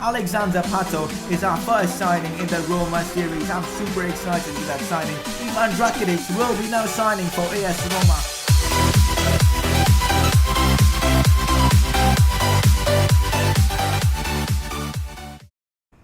Alexander Pato is our first signing in the Roma series. I'm super excited with that signing. Ivan Rakitic will be now signing for AS Roma.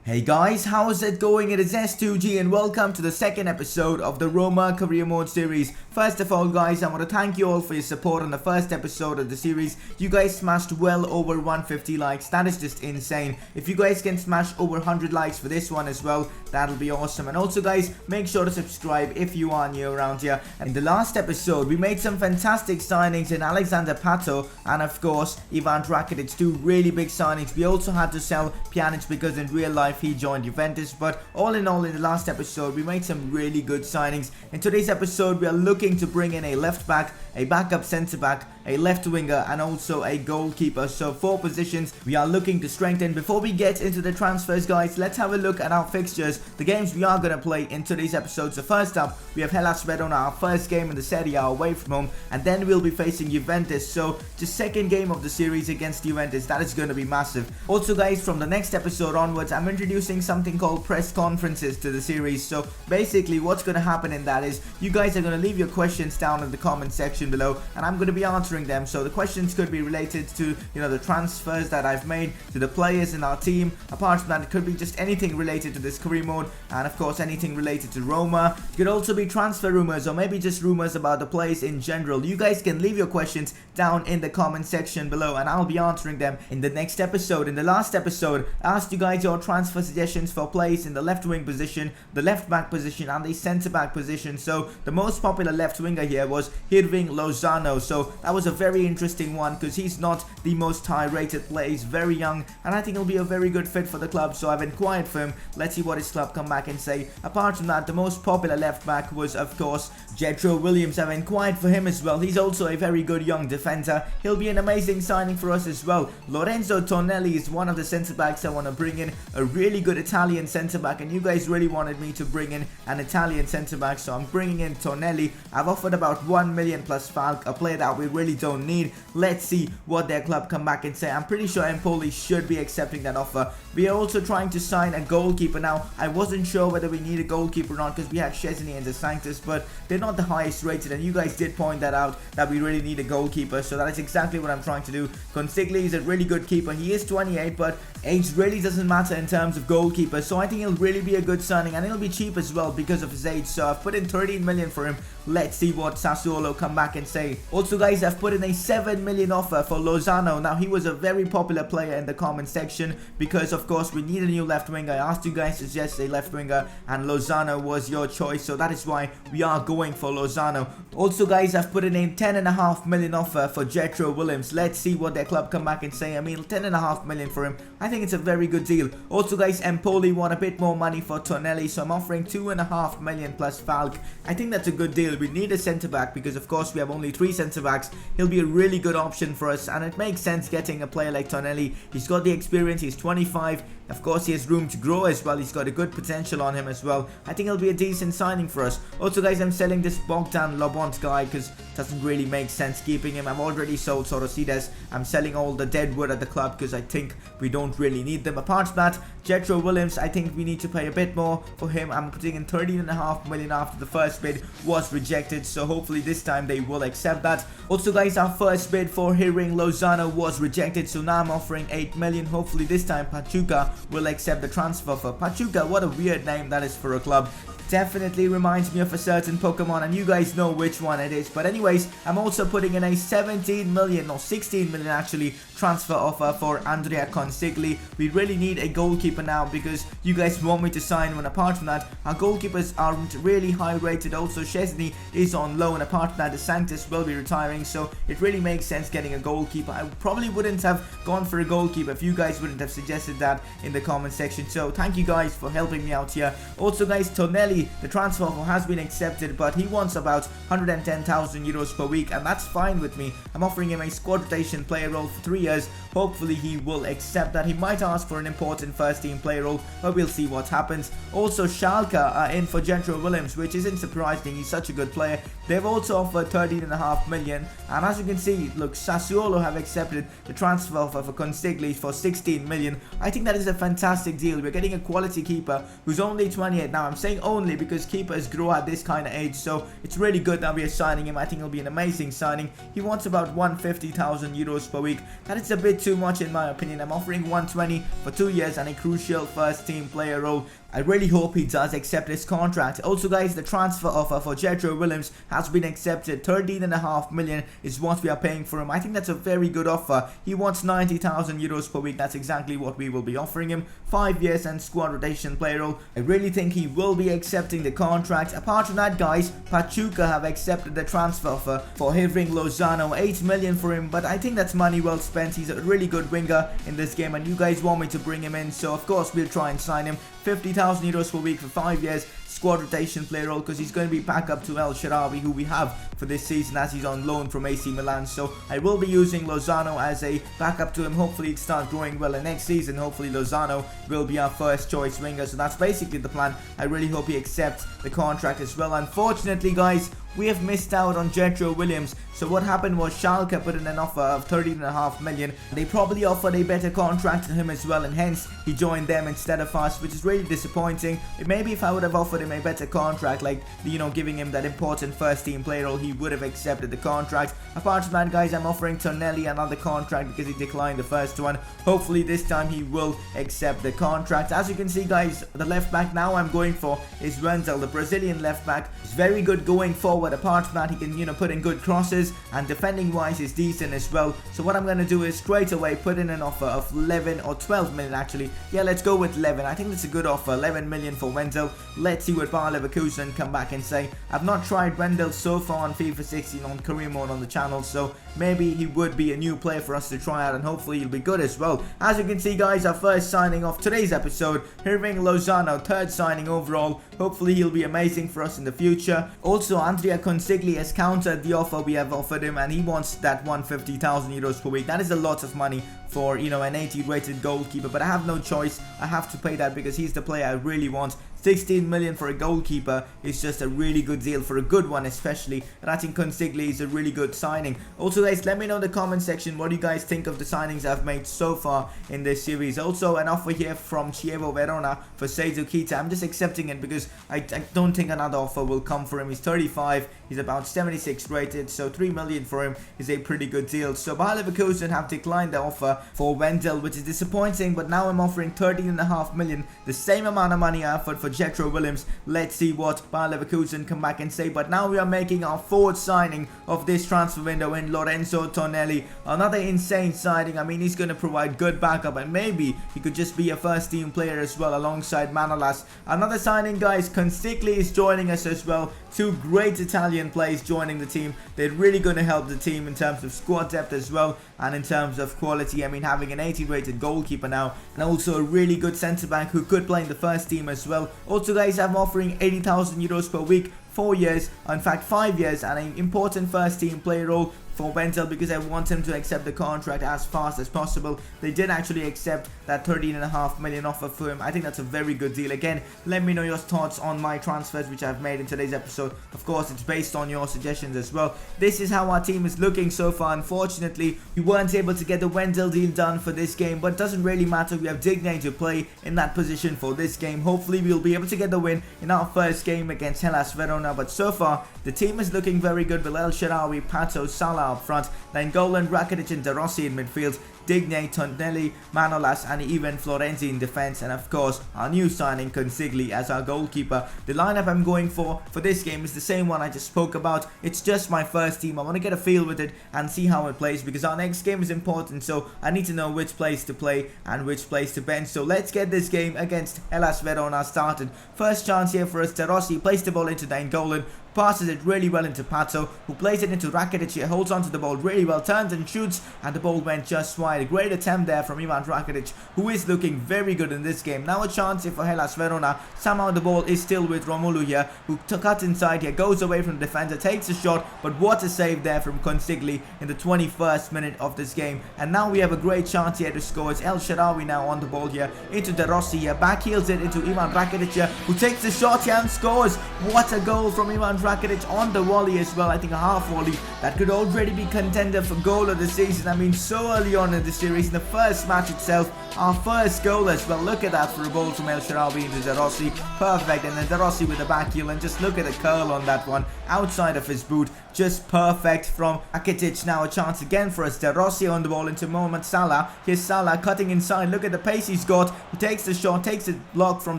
Hey guys, how's it going? It is S2G and welcome to the second episode of the Roma Career Mode series. First of all guys, I want to thank you all for your support on the first episode of the series. You guys smashed well over 150 likes. That is just insane. If you guys can smash over 100 likes for this one as well, that'll be awesome. And also guys, make sure to subscribe if you are new around here. In the last episode, we made some fantastic signings in Alexander Pato and of course Ivan Rakitic, two really big signings. We also had to sell Pjanic because in real life he joined Juventus, but all in all, in the last episode we made some really good signings. In today's episode we are looking to bring in a left back, a backup centre back, a left winger and also a goalkeeper. So 4 positions we are looking to strengthen. Before we get into the transfers guys, let's have a look at our fixtures, the games we are going to play in today's episode. So first up we have Verona, our first game in the Serie A away from home, and then we'll be facing Juventus. So just second game of the series against Juventus, that is going to be massive. Also guys, from the next episode onwards I'm introducing something called press conferences to the series. So basically what's going to happen in that is you guys are going to leave your questions down in the comment section below and I'm going to be answering them. So the questions could be related to, the transfers that I've made, to the players in our team. Apart from that, it could be just anything related to this career mode, and of course anything related to Roma. It could also be transfer rumors or maybe just rumors about the players in general. You guys can leave your questions down in the comment section below and I'll be answering them in the next episode. In the last episode, I asked you guys your transfer suggestions for players in the left wing position, the left back position and the centre back position. So the most popular left winger here was Hirving Lozano. So that was a very interesting one because he's not the most high rated player. He's very young and I think he'll be a very good fit for the club. So I've inquired for him. Let's see what his club come back and say. Apart from that, the most popular left back was of course Jetro Williams. I've inquired for him as well. He's also a very good young defender. He'll be an amazing signing for us as well. Lorenzo Tonelli is one of the centre backs I want to bring in, a really good Italian centre back, and you guys really wanted me to bring in an Italian centre back, so I'm bringing in Tonelli. I've offered about 1 million plus Falk, a player that we really don't need. Let's see what their club come back and say. I'm pretty sure Empoli should be accepting that offer. We are also trying to sign a goalkeeper. Now I wasn't sure whether we need a goalkeeper or not because we had S1E2 and the Sanctus, but they're not the highest rated and you guys did point that out, that we really need a goalkeeper. So that is exactly what I'm trying to do. Consigli is a really good keeper. He is 28, but age really doesn't matter in terms of goalkeeper, so I think he'll really be a good signing and he'll be cheap as well because of his age. So I've put in 13 million for him. Let's see what Sassuolo come back and say. Also guys, I've put in a 7 million offer for Lozano. Now he was a very popular player in the comment section because of course we need a new left winger. I asked you guys to suggest a left winger and Lozano was your choice, so that is why we are going for Lozano. Also guys, I've put in a 10.5 million offer for Jetro Williams. Let's see what their club come back and say. I mean 10.5 million for him, I think it's a very good deal. Also guys, Empoli want a bit more money for Tonelli, so I'm offering 2.5 million plus Falk. I think that's a good deal. We need a centre back because of course we have only 3 centre backs. He'll be a really good option for us and it makes sense getting a player like Tonelli. He's got the experience, he's 25, of course he has room to grow as well. He's got a good potential on him as well. I think he'll be a decent signing for us. Also guys, I'm selling this Bogdan Lobont guy because it doesn't really make sense keeping him. I've already sold Sorosides. I'm selling all the dead wood at the club because I think we don't really need them. Apart from that, Jetro Williams, I think we need to pay a bit more for him. I'm putting in 13.5 million after the first bid was rejected, so hopefully this time they will accept that. Also guys, our first bid for Hirving Lozano was rejected, so now I'm offering 8 million. Hopefully this time Pachuca will accept the transfer for Pachuca. What a weird name that is for a club. Definitely reminds me of a certain Pokemon and you guys know which one it is. But anyways, I'm also putting in a 17 million or 16 million actually transfer offer for Andrea Consigli. We really need a goalkeeper now because you guys want me to sign one. Apart from that, our goalkeepers aren't really high rated. Also S1E2 is on loan. Apart from that, the Sanctus will be retiring, so it really makes sense getting a goalkeeper. I probably wouldn't have gone for a goalkeeper if you guys wouldn't have suggested that in the comment section, so thank you guys for helping me out here. Also guys, Tonelli, the transfer offer has been accepted, but he wants about 110,000 euros per week and that's fine with me. I'm offering him a squad rotation player role for 3 years. Hopefully he will accept that. He might ask for an important first team player role, but we'll see what happens. Also Schalke are in for Jetro Williams, which isn't surprising, he's such a good player. They've also offered 13.5 million, and as you can see, look, Sassuolo have accepted the transfer offer for Consigli for 16 million. I think that is a fantastic deal. We're getting a quality keeper who's only 28 now. I'm saying only because keepers grow at this kind of age, so it's really good that we are signing him. I think it'll be an amazing signing. He wants about 150,000 euros per week. That is a bit too much in my opinion. I'm offering 120 for 2 years and a crucial first team player role. I really hope he does accept his contract. Also guys, the transfer offer for Jetro Williams has been accepted. 13.5 million is what we are paying for him. I think that's a very good offer. He wants 90,000 euros per week. That's exactly what we will be offering him. 5 years and squad rotation player role. I really think he will be accepting the contract. Apart from that guys, Pachuca have accepted the transfer offer for Hirving Lozano. 8 million for him, but I think that's money well spent. He's a really good winger in this game and you guys want me to bring him in, so of course we'll try and sign him. 50,000 euros per week for 5 years, squad rotation player role, because he's going to be back up to El Shaarawy, who we have for this season as he's on loan from AC Milan. So I will be using Lozano as a backup to him. Hopefully it starts growing well, and next season hopefully Lozano will be our first choice winger. So that's basically the plan. I really hope he accepts the contract as well. Unfortunately guys, we have missed out on Jetro Williams. So what happened was Schalke put in an offer of 13.5 million. They probably offered a better contract to him as well, and hence he joined them instead of us, which is really disappointing. Maybe if I would have offered him a better contract, like, you know, giving him that important first team player role, he would have accepted the contract. Apart from that guys, I'm offering Tonelli another contract because he declined the first one. Hopefully this time he will accept the contract. As you can see guys, the left back now I'm going for is Wendel, the Brazilian left back. He's very good going forward. Apart from that, he can, you know, put in good crosses, and defending wise is decent as well. So what I'm going to do is straight away put in an offer of 11 or 12 million actually. Yeah, let's go with 11. I think that's a good offer. 11 million for Wendel. Let's see what Bayer Leverkusen come back and say. I've not tried Wendel so far on FIFA 16 on career mode on the channel, so maybe he would be a new player for us to try out, and hopefully he'll be good as well. As you can see guys, our first signing of today's episode, Hirving Lozano, third signing overall. Hopefully he'll be amazing for us in the future. Also, Andrea Consigli has countered the offer we have offered him, and he wants that 150,000 euros per week. That is a lot of money for, you know, an 80 rated goalkeeper, but I have no choice. I have to pay that because he's the player I really want. 16 million for a goalkeeper is just a really good deal, for a good one especially, and I think Consigli is a really good signing. Also guys, let me know in the comment section what you guys think of the signings I've made so far in this series. Also an offer here from Chievo Verona for Seydou Keita. I'm just accepting it because I don't think another offer will come for him. He's 35, he's about 76 rated, so 3 million for him is a pretty good deal. So Bayer Leverkusen have declined the offer for Wendel, which is disappointing, but now I'm offering 13.5 million, the same amount of money I offered for Jetro Williams. Let's see what Bayer Leverkusen come back and say. But now we are making our fourth signing of this transfer window in Lorenzo Tonelli. Another insane signing. I mean, he's going to provide good backup, and maybe he could just be a first team player as well alongside Manolas. Another signing guys, Consigli is joining us as well. Two great Italian players joining the team. They're really going to help the team in terms of squad depth as well, and in terms of quality. I mean, having an 80 rated goalkeeper now, and also a really good centre back who could play in the first team as well. Also guys, I'm offering 80,000 euros per week, 4 years, in fact 5 years, and an important first team player role for Wendel because I want him to accept the contract as fast as possible. They did actually accept that 13.5 million offer for him. I think that's a very good deal. Again, let me know your thoughts on my transfers which I've made in today's episode. Of course, it's based on your suggestions as well. This is how our team is looking so far. Unfortunately, we weren't able to get the Wendel deal done for this game, but it doesn't really matter. We have Digne to play in that position for this game. Hopefully, we'll be able to get the win in our first game against Hellas Verona, but so far, the team is looking very good with El Shaarawy, Pato, Salah up front, then Golan, Rakitic and De Rossi in midfield, Digne, Tonelli, Manolas and even Florenzi in defense, and of course our new signing Consigli as our goalkeeper. The lineup I'm going for this game is the same one I just spoke about. It's just my first team. I want to get a feel with it and see how it plays because our next game is important, so I need to know which place to play and which place to bench. So let's get this game against Hellas Verona started. First chance here for us. De Rossi plays the ball into Golan, passes it really well into Pato, who plays it into Rakitic. He holds onto the ball really well, turns and shoots, and the ball went just wide. A great attempt there from Ivan Rakitic, who is looking very good in this game. Now a chance here for Hellas Verona. Somehow the ball is still with Romelu here, who cut inside here, goes away from the defender, takes a shot, but what a save there from Consigli in the 21st minute of this game. And now we have a great chance here to score. It's El Shaarawy now on the ball here, into De Rossi here, back heels it into Ivan Rakitic here, who takes the shot here and scores. What a goal from Ivan Rakitic. Rakitic on the volley as well. I think a half volley that could already be contender for goal of the season. I mean, so early on in the series, in the first match itself, our first goal as well. Look at that for a ball from El Shaarawy into De Rossi. Perfect. And then De Rossi with the back heel, and just look at the curl on that one outside of his boot. Just perfect from Rakitic. Now a chance again for us. De Rossi on the ball into Mohamed Salah. Here's Salah cutting inside. Look at the pace he's got. He takes the shot, takes a block from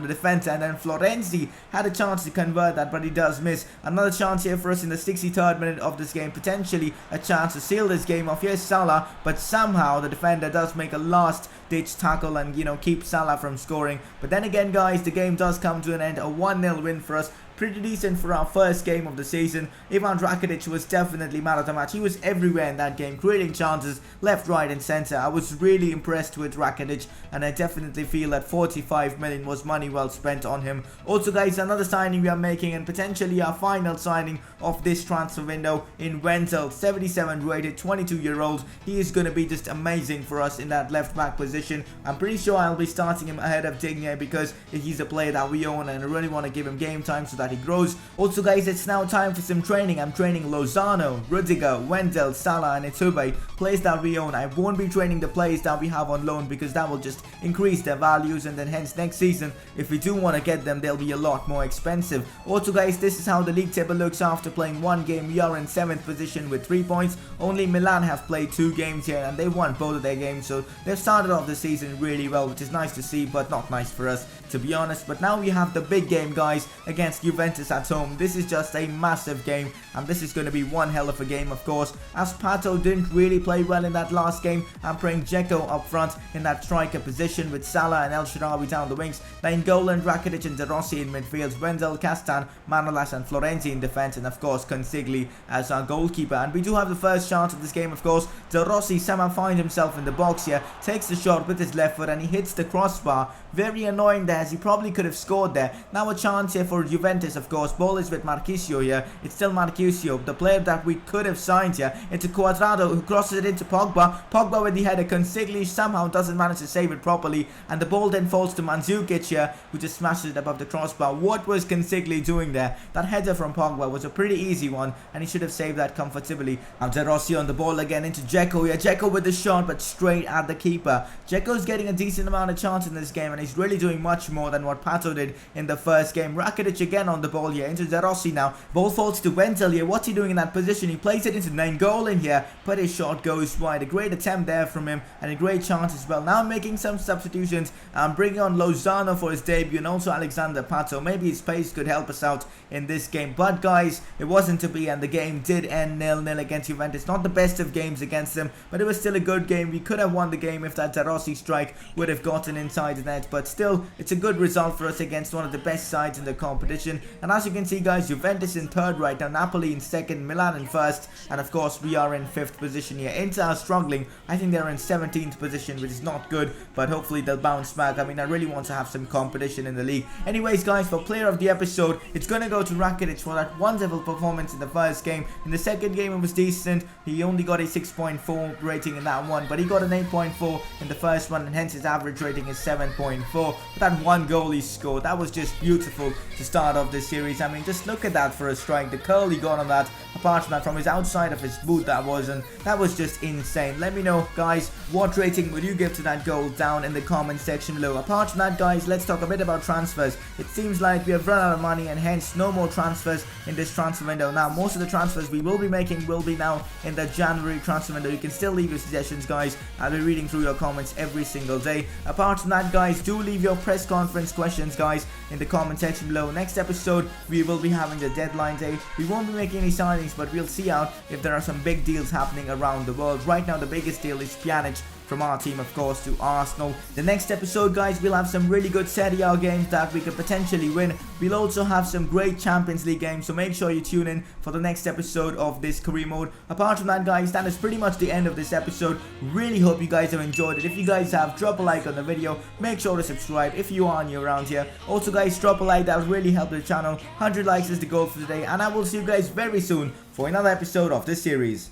the defender, and then Florenzi had a chance to convert that, but he does miss. Another chance here for us in the 63rd minute of this game. Potentially a chance to seal this game off. Here's Salah, but somehow the defender does make a last ditch tackle and, you know, keep Salah from scoring. But then again, guys, the game does come to an end. A 1-0 win for us. Pretty decent for our first game of the season. Ivan Rakitic was definitely man of the match. He was everywhere in that game, creating chances left, right and centre. I was really impressed with Rakitic, and I definitely feel that 45 million was money well spent on him. Also, guys, another signing we are making, and potentially our final signing of this transfer window, in Wenzel, 77 rated, 22-year-old. He is going to be just amazing for us in that left back position. I'm pretty sure I'll be starting him ahead of Digne because he's a player that we own, and I really want to give him game time so that he grows. Also, guys, it's now time for some training. I'm training Lozano, Rudiger, Wendell, Salah and Itube, players that we own. I won't be training the players that we have on loan because that will just increase their values, and then hence next season, if we do want to get them, they'll be a lot more expensive. Also, guys, this is how the league table looks after playing one game. We are in 7th position with 3 points. Only Milan have played 2 games here, and they won both of their games, so they've started off the season really well, which is nice to see, but not nice for us, to be honest. But now we have the big game, guys, against Juventus at home. This is just a massive game, and this is going to be one hell of a game, of course, as Pato didn't really play well in that last game. I'm playing Dzeko up front in that striker position with Salah and El Shaarawy down the wings. Then Golan, Rakitic and De Rossi in midfield, Wendell, Castan, Manolas and Florenzi in defence, and of course Consigli as our goalkeeper. And we do have the first chance of this game, of course. De Rossi somehow finds himself in the box here, takes the shot with his left foot and he hits the crossbar. Very annoying there, as he probably could have scored there. Now a chance here for Juventus, of course. Ball is with Marchisio here. It's still Marchisio, the player that we could have signed here. Into Cuadrado, who crosses it into Pogba. Pogba with the header. Consigli somehow doesn't manage to save it properly, and the ball then falls to Mandzukic here, who just smashes it above the crossbar. What was Consigli doing there? That header from Pogba was a pretty easy one, and he should have saved that comfortably. Now De Rossi on the ball again into Dzeko here. Dzeko with the shot, but straight at the keeper. Dzeko's getting a decent amount of chance in this game, and he's really doing much more than what Pato did in the first game. Rakitic again on the ball here into De Rossi now. Ball falls to Wenzel here. What's he doing in that position? He plays it into Nainggolan here, but his shot goes wide. A great attempt there from him, and a great chance as well. Now making some substitutions. Bringing on Lozano for his debut, and also Alexander Pato. Maybe his pace could help us out in this game, but guys, it wasn't to be, and the game did end 0-0 against Juventus. Not the best of games against them, but it was still a good game. We could have won the game if that De Rossi strike would have gotten inside the net, but still, it's a good result for us against one of the best sides in the competition. And as you can see, guys, Juventus in 3rd right now, Napoli in 2nd, Milan in 1st, and of course we are in 5th position here. Inter are struggling. I think they're in 17th position, which is not good, but hopefully they'll bounce back. I mean, I really want to have some competition in the league. Anyways, guys, for player of the episode, it's gonna go to Rakitic for that wonderful performance in the first game. In the second game, it was decent. He only got a 6.4 rating in that one, but he got an 8.4 in the first one, and hence his average rating is 7.4. But that one goal he scored, that was just beautiful to start off this series. I mean, just look at that for a strike. The curl he got on that, apart from that, from his outside of his boot, that was just insane. Let me know, guys, what rating would you give to that goal down in the comment section below. Apart from that, guys, let's talk a bit about transfers. It seems like we have run out of money, and hence no more transfers in this transfer window. Now, most of the transfers we will be making will be now in the January transfer window. You can still leave your suggestions, guys. I'll be reading through your comments every single day. Apart from that, guys, do leave your press conference questions, guys, in the comment section below. Next episode, we will be having the deadline day. We won't be making any signings, but we'll see out if there are some big deals happening around the world. Right now, the biggest deal is Pjanic from our team, of course, to Arsenal. The next episode, guys, we'll have some really good Serie A games that we could potentially win. We'll also have some great Champions League games, so make sure you tune in for the next episode of this career mode. Apart from that, guys, that is pretty much the end of this episode. Really hope you guys have enjoyed it. If you guys have, drop a like on the video. Make sure to subscribe if you are new around here. Also, guys, drop a like. That will really help the channel. 100 likes is the goal for today, and I will see you guys very soon for another episode of this series.